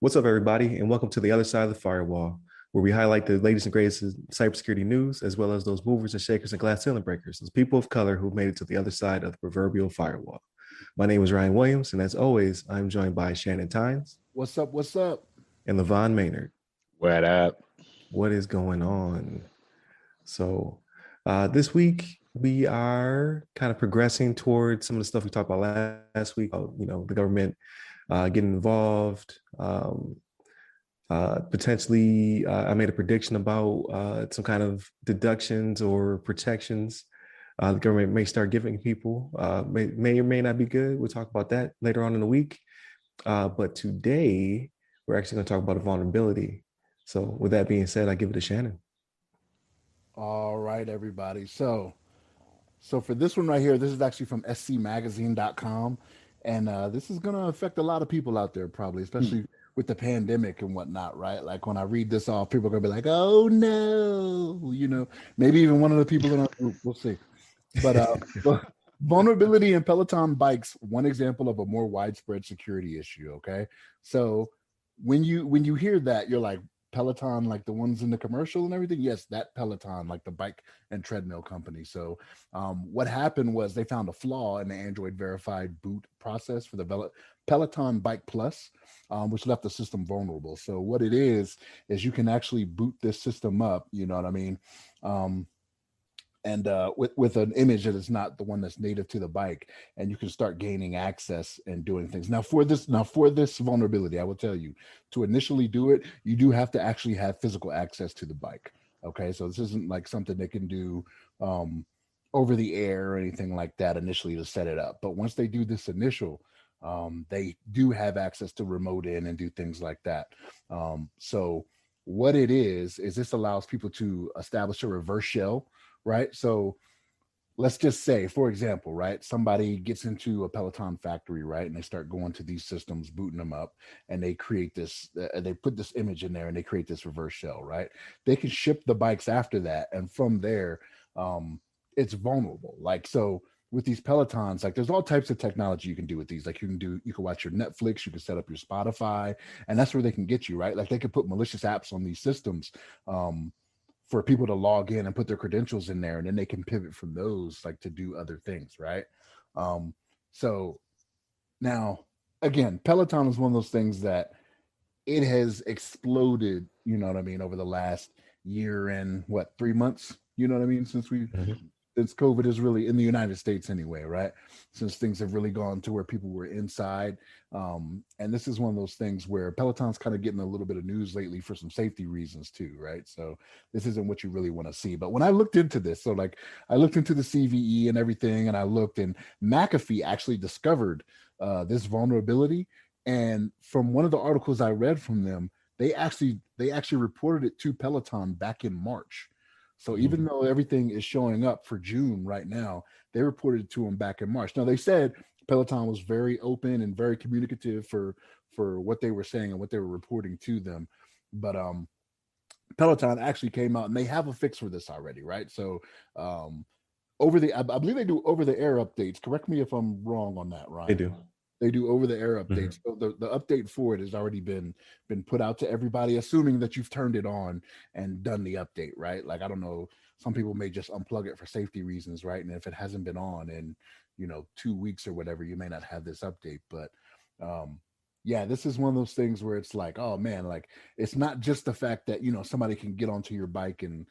What's up, everybody, and welcome to the other side of the firewall, where we highlight the latest and greatest cybersecurity news, as well as those movers and shakers and glass ceiling breakers, those people of color who made it to the other side of the proverbial firewall. My name is Ryan Williams, and as always, I'm joined by Shannon Tynes. What's up? What's up? And LeVon Maynard. What up? What is going on? So this week, we are kind of progressing towards some of the stuff we talked about last week, about, the government getting involved. Potentially, I made a prediction about some kind of deductions or protections the government may start giving people. May or may not be good. We'll talk about that later on in the week. But today, we're actually going to talk about a vulnerability. So with that being said, I give it to Shannon. All right, everybody. So for this one right here, this is actually from scmagazine.com. And this is going to affect a lot of people out there, probably, especially with the pandemic and whatnot, right? Like when I read this off, people are going to be like, oh, no, maybe even one of the people in our group. We'll see. But vulnerability in Peloton bikes, one example of a more widespread security issue, okay? So when you hear that, you're like, Peloton, like the ones in the commercial and everything? Yes, that Peloton, like the bike and treadmill company. So what happened was they found a flaw in the Android verified boot process for the Peloton Bike Plus, which left the system vulnerable. So what it is you can actually boot this system up, you know what I mean? And with an image that is not the one that's native to the bike, and you can start gaining access and doing things. Now for this vulnerability, I will tell you, to initially do it, you do have to actually have physical access to the bike. Okay, so this isn't like something they can do over the air or anything like that initially to set it up. But once they do this initial, they do have access to remote in and do things like that. So what it is this allows people to establish a reverse shell. Right. So let's just say, for example, right, somebody gets into a Peloton factory, right, and they start going to these systems, booting them up, and they create this, they put this image in there and they create this reverse shell, right? They can ship the bikes after that. And from there, it's vulnerable. Like, so with these Pelotons, like there's all types of technology you can do with these. Like you can watch your Netflix, you can set up your Spotify, and that's where they can get you, right? Like they can put malicious apps on these systems, for people to log in and put their credentials in there, and then they can pivot from those, like to do other things, right? So now, again, Peloton is one of those things that it has exploded, you know what I mean, over the last year and 3 months, you know what I mean, since COVID is really in the United States anyway, right? Since things have really gone to where people were inside. And this is one of those things where Peloton's kind of getting a little bit of news lately for some safety reasons too, right? So this isn't what you really want to see. But when I looked into this, so like I looked into the CVE and everything, and I looked, and McAfee actually discovered this vulnerability. And from one of the articles I read from them, they actually reported it to Peloton back in March. So even though everything is showing up for June right now, they reported it to them back in March. Now they said Peloton was very open and very communicative for what they were saying and what they were reporting to them. But Peloton actually came out and they have a fix for this already, right? So I believe they do over the air updates. Correct me if I'm wrong on that, Ryan. They do. They do over the air updates. So the update for it has already been put out to everybody, assuming that you've turned it on and done the update, right? Like, I don't know, some people may just unplug it for safety reasons, right? And if it hasn't been on in, 2 weeks or whatever, you may not have this update. But yeah, this is one of those things where it's like, oh man, like it's not just the fact that, somebody can get onto your bike and,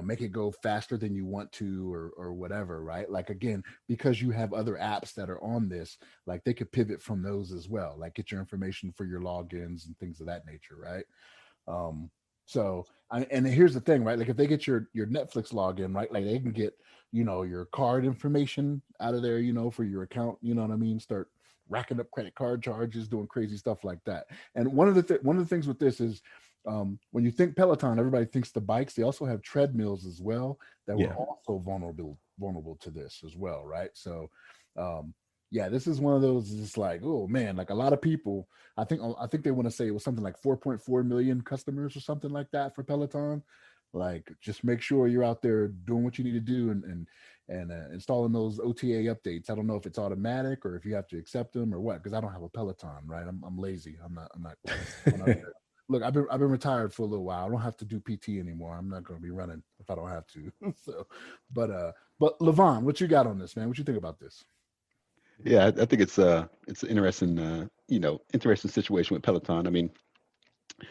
make it go faster than you want to or whatever, right? Like, again, because you have other apps that are on this, like they could pivot from those as well, like get your information for your logins and things of that nature, right? And here's the thing, right? Like if they get your Netflix login, right? Like they can get, your card information out of there, for your account, you know what I mean? Start racking up credit card charges, doing crazy stuff like that. And one of the things with this is, when you think Peloton, everybody thinks the bikes. They also have treadmills as well that were also vulnerable to this as well, right? So, this is one of those. It's like, oh man, like a lot of people. I think they want to say it was something like 4.4 million customers or something like that for Peloton. Like, just make sure you're out there doing what you need to do, and installing those OTA updates. I don't know if it's automatic or if you have to accept them or what, because I don't have a Peloton, right? I'm lazy. I'm not look, I've been retired for a little while. I don't have to do PT anymore. I'm not going to be running if I don't have to. So, but LeVon, what you got on this, man? What you think about this? Yeah, I think it's an interesting interesting situation with Peloton. I mean,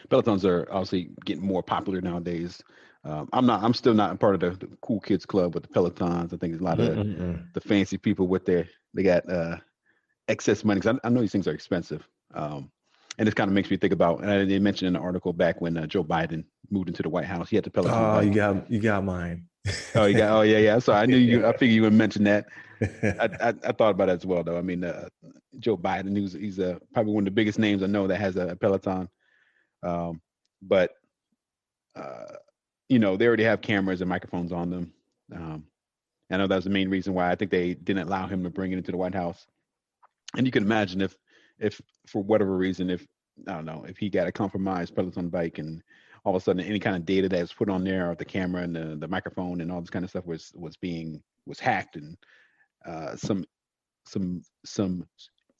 Pelotons are obviously getting more popular nowadays. I'm still not a part of the cool kids club with the Pelotons. I think there's a lot of Mm-mm-mm. the fancy people with they got excess money, because I know these things are expensive. And this kind of makes me think about, and I did mention in the article back when Joe Biden moved into the White House, he had the Peloton Oh, bike. you got mine. Oh yeah, yeah. So I knew you. I figured you would mention that. I thought about it as well, though. I mean, Joe Biden, he's probably one of the biggest names I know that has a Peloton. Um, but they already have cameras and microphones on them. I know that was the main reason why I think they didn't allow him to bring it into the White House. And you can imagine if for whatever reason, if I don't know, if he got a compromised Peloton bike and all of a sudden any kind of data that was put on there, or the camera and the microphone and all this kind of stuff was hacked, and some some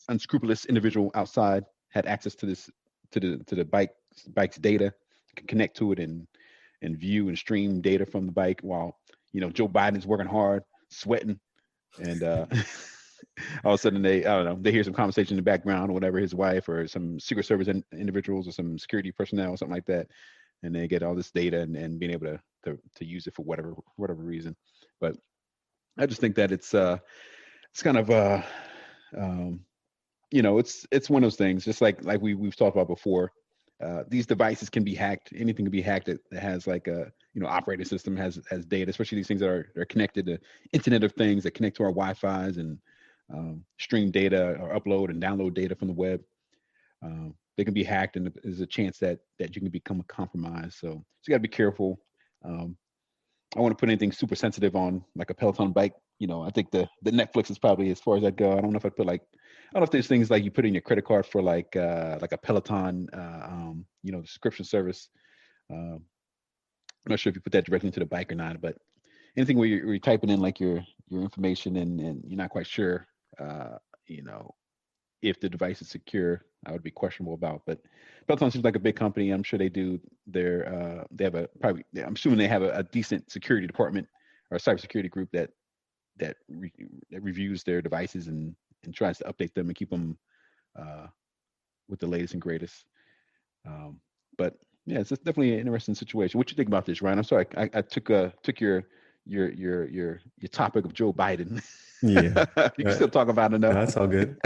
unscrupulous individual outside had access to this to the bike's data, can connect to it and view and stream data from the bike while Joe Biden's working hard, sweating, and all of a sudden I don't know, they hear some conversation in the background or whatever, his wife or some Secret Service individuals or some security personnel or something like that, and they get all this data and being able to use it for whatever reason. But I just think that it's kind of um, it's one of those things, just like we've talked about before. These devices can be hacked. Anything can be hacked that has like a operating system, has data, especially these things that are connected to Internet of Things, that connect to our Wi-Fi's and stream data or upload and download data from the web. They can be hacked, and there's a chance that you can become compromised. So you got to be careful. I want to put anything super sensitive on like a Peloton bike. I think the Netflix is probably as far as I go. I don't know if I put like, I don't know if there's things like you put in your credit card for like a Peloton, subscription service. I'm not sure if you put that directly into the bike or not, but anything where you're typing in like your information and you're not quite sure, you know, if the device is secure, I would be questionable about. But Peloton seems like a big company. I'm sure they do they have I'm assuming they have a decent security department or a cybersecurity group that reviews their devices and tries to update them and keep them with the latest and greatest. But yeah, it's definitely an interesting situation. What you think about this, Ryan? I'm sorry, I took your topic of Joe Biden. Yeah. You can still talk about it No, though. that's all good.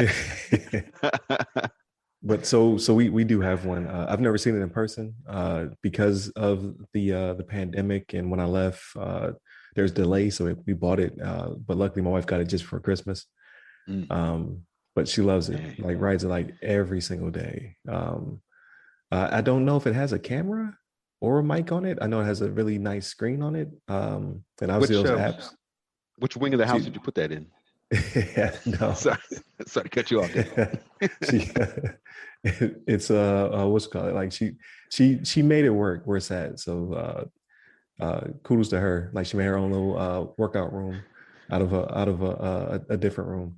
But so we do have one. I've never seen it in person because of the pandemic, and when I left, there's delay, so we bought it. But luckily, my wife got it just for Christmas. Mm. But she loves it. Dang. Like rides it like every single day. I don't know if it has a camera or a mic on it. I know it has a really nice screen on it. And obviously those apps. Which wing of the house did you put that in? Yeah, no. sorry to cut you off there. She, it's what's it called? Like she made it work where it's at. So kudos to her. Like she made her own little workout room out of a different room.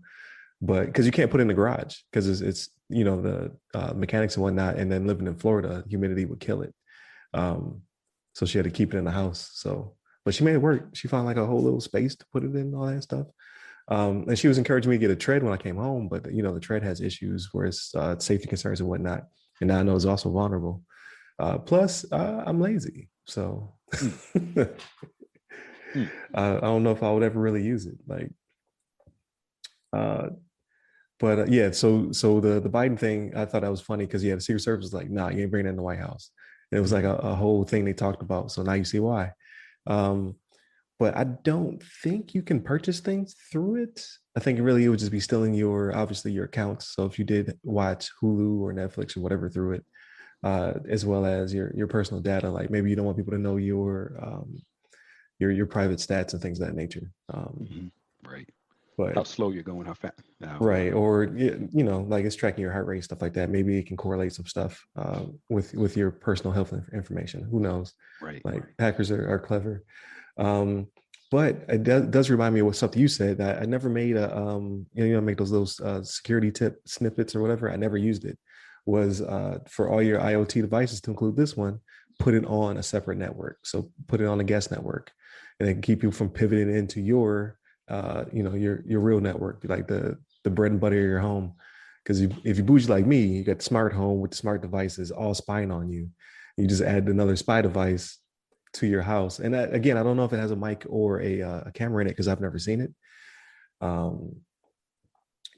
But because you can't put it in the garage because it's the mechanics and whatnot, and then living in Florida, humidity would kill it. So she had to keep it in the house. So, but she made it work. She found like a whole little space to put it in, all that stuff. And she was encouraging me to get a tread when I came home, but the tread has issues where it's safety concerns and whatnot. And now I know it's also vulnerable. Plus, I'm lazy, so I don't know if I would ever really use it. Like, but yeah, so the Biden thing, I thought that was funny because the Secret Service was like, "Nah, you ain't bringing it in the White House." And it was like a whole thing they talked about. So now you see why. But I don't think you can purchase things through it. I think it would just be stealing your accounts. So if you did watch Hulu or Netflix or whatever through it, as well as your personal data, like maybe you don't want people to know your private stats and things of that nature. Right. how slow you're going, how fast. Right. Or, like it's tracking your heart rate, stuff like that. Maybe it can correlate some stuff with your personal health information. Who knows? Right. Like hackers are clever. But it does remind me of something you said that I never made make those little security tip snippets or whatever. I never used it. Was for all your IoT devices, to include this one, put it on a separate network. So put it on a guest network, and it can keep you from pivoting into your your real network, like the bread and butter of your home. Because if you bougie like me, you got the smart home with the smart devices all spying on you. You just add another spy device to your house. And again, I don't know if it has a mic or a camera in it because I've never seen it.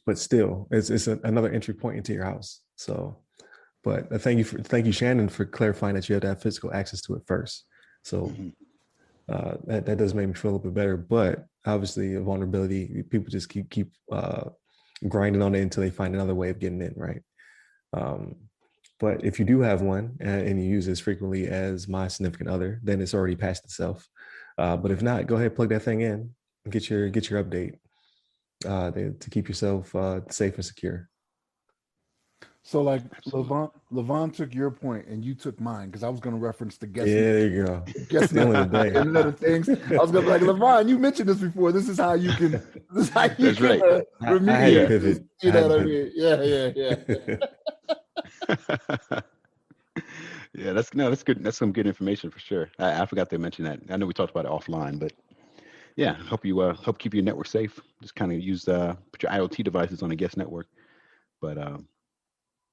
But still, it's another entry point into your house. So, but thank you, Shannon, for clarifying that you have to have physical access to it first. So that does make me feel a little bit better. But obviously, a vulnerability, people just keep grinding on it until they find another way of getting in, right? But if you do have one and you use it as frequently as my significant other, then it's already passed itself. But if not, go ahead, plug that thing in, and get your update to keep yourself safe and secure. So like LeVon took your point and you took mine, because I was going to reference the guest. Yeah, there you go. Guess Internet of Things. I was going to be like, LeVon, you mentioned this before. This is how you can. This is how you That's can right. remediate. Pivot. You know what I mean? Yeah. Yeah, that's good. That's some good information for sure. I forgot to mention that. I know we talked about it offline, but yeah, help keep your network safe. Just kind of use put your IoT devices on a guest network. But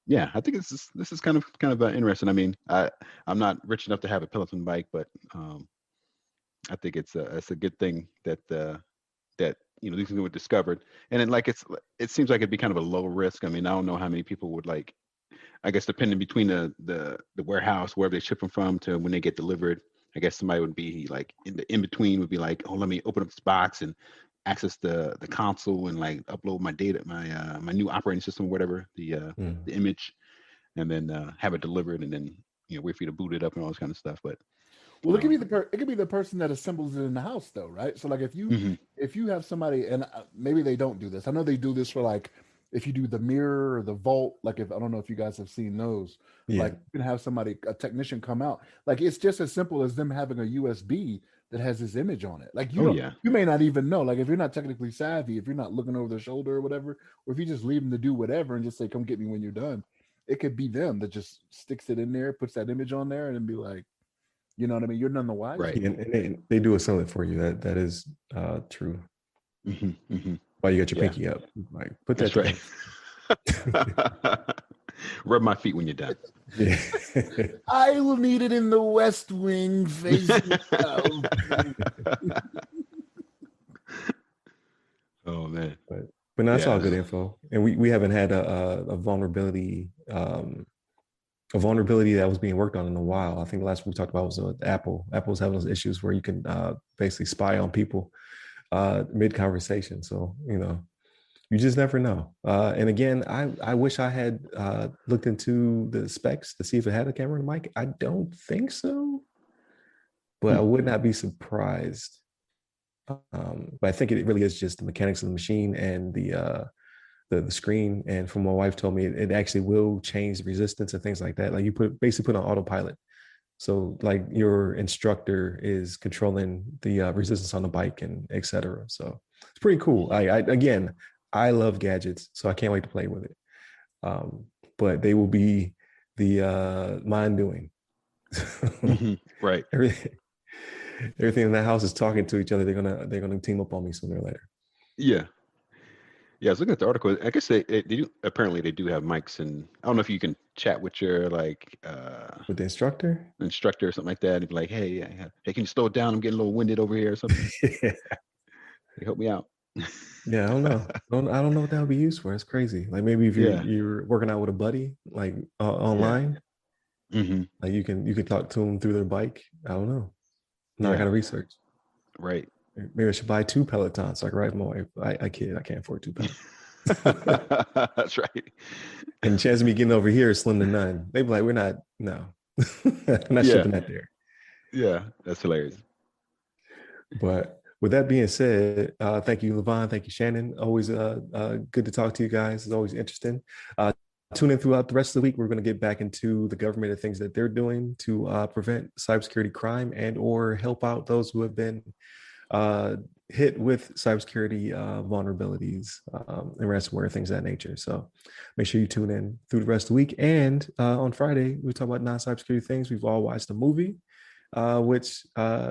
yeah, I think this is kind of interesting. I mean, I'm not rich enough to have a Peloton bike, but I think it's a good thing that these things were discovered. And then it seems like it'd be kind of a low risk. I mean, I don't know how many people would, like, I guess depending between the warehouse, wherever they ship them from, to when they get delivered. I guess somebody would be like in between would be like, oh, let me open up this box and access the console and like upload my data, my new operating system, or whatever, the image, and then have it delivered, and then wait for you to boot it up and all this kind of stuff. But well, it could be the person that assembles it in the house, though, right? So like if you have somebody, and maybe they don't do this. I know they do this for, like, if you do the mirror or the vault, like, if I don't know if you guys have seen those, like you can have a technician come out. Like, it's just as simple as them having a USB that has this image on it. Like, you may not even know, like, if you're not technically savvy, if you're not looking over their shoulder or whatever, or if you just leave them to do whatever and just say, come get me when you're done, it could be them that just sticks it in there, puts that image on there, and then be like, you know what I mean? You're none the wiser. Right. And they do assemble it for you. That is true. While you got your pinky up, like, put that. That's right. Rub my feet when you're done. Yeah. I will need it in the West Wing facing south. Oh man. But that's all good info. And we haven't had a vulnerability that was being worked on in a while. I think the last one we talked about was Apple. Apple's having those issues where you can basically spy on people mid-conversation. So, you just never know. And again, I wish I had looked into the specs to see if it had a camera and mic. I don't think so, but I would not be surprised. But I think it really is just the mechanics of the machine and the screen. And from what my wife told me, it actually will change the resistance and things like that. Like, you basically put on autopilot. So like your instructor is controlling the resistance on the bike and et cetera. So it's pretty cool. I love gadgets, so I can't wait to play with it. But they will be the my undoing. Right. Everything in that house is talking to each other. They're gonna team up on me sooner or later. Yeah. Yeah, I was looking at the article. I guess they do. Apparently, they do have mics, and I don't know if you can chat with your with the instructor or something like that. And be like, hey, can you slow it down? I'm getting a little winded over here or something. Yeah. Hey, help me out. Yeah, I don't know. I don't know what that would be used for. It's crazy. Like, maybe if you're working out with a buddy, like online, like you can talk to them through their bike. I don't know. Now I got to research. Right. Maybe I should buy 2 Pelotons so I can ride my wife. I can't afford 2 Pelotons. That's right. And the chance of me getting over here is slim to none. They'd be like, we're not shipping that there. Yeah, that's hilarious. But With that being said, thank you, LeVon. Thank you, Shannon. Always good to talk to you guys. It's always interesting. Tune in throughout the rest of the week. We're going to get back into the government and things that they're doing to prevent cybersecurity crime and or help out those who have been hit with cybersecurity vulnerabilities and ransomware, things of that nature. So make sure you tune in through the rest of the week. And on Friday, we talk about non-cybersecurity things. We've all watched a movie, which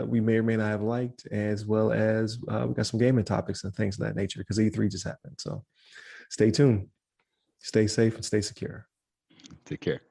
we may or may not have liked, as well as we got some gaming topics and things of that nature because E3 just happened. So stay tuned, stay safe, and stay secure. Take care.